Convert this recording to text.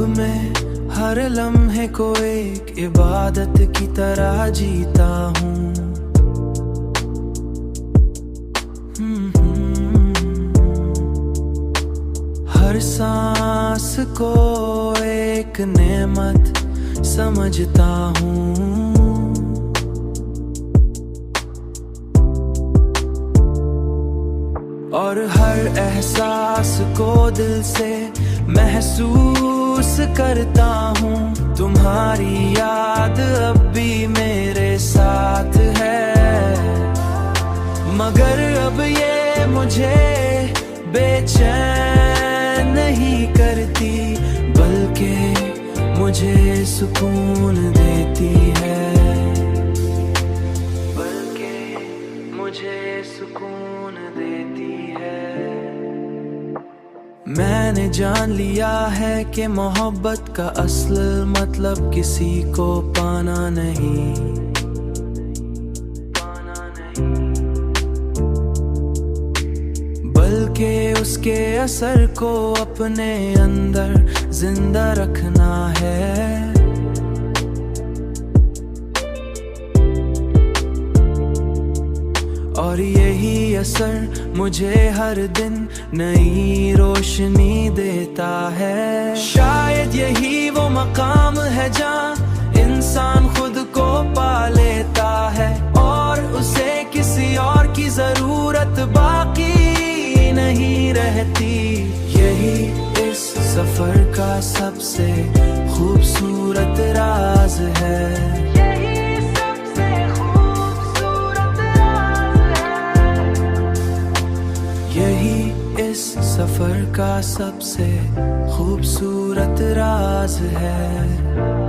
में हर लम्हे को एक इबादत की तरह जीता हूँ। हर सांस को एक नेमत समझता हूँ। और हर एहसास को दिल से महसूस करता हूँ। तुम्हारी याद अब भी मेरे साथ है, मगर अब ये मुझे बेचैन नहीं करती, बल्कि मुझे सुकून देती है, बल्कि मुझे सुकून देती है। मैंने जान लिया है कि मोहब्बत का असल मतलब किसी को पाना नहीं, बल्कि उसके असर को अपने अंदर जिंदा रखना है। और यही असर मुझे हर दिन नई रोशनी देता है। शायद यही वो मकाम है जहाँ इंसान खुद को पा लेता है और उसे किसी और की जरूरत बाकी नहीं रहती। यही इस सफर का सबसे खूबसूरत राज है। यही इस सफर का सबसे खूबसूरत राज है।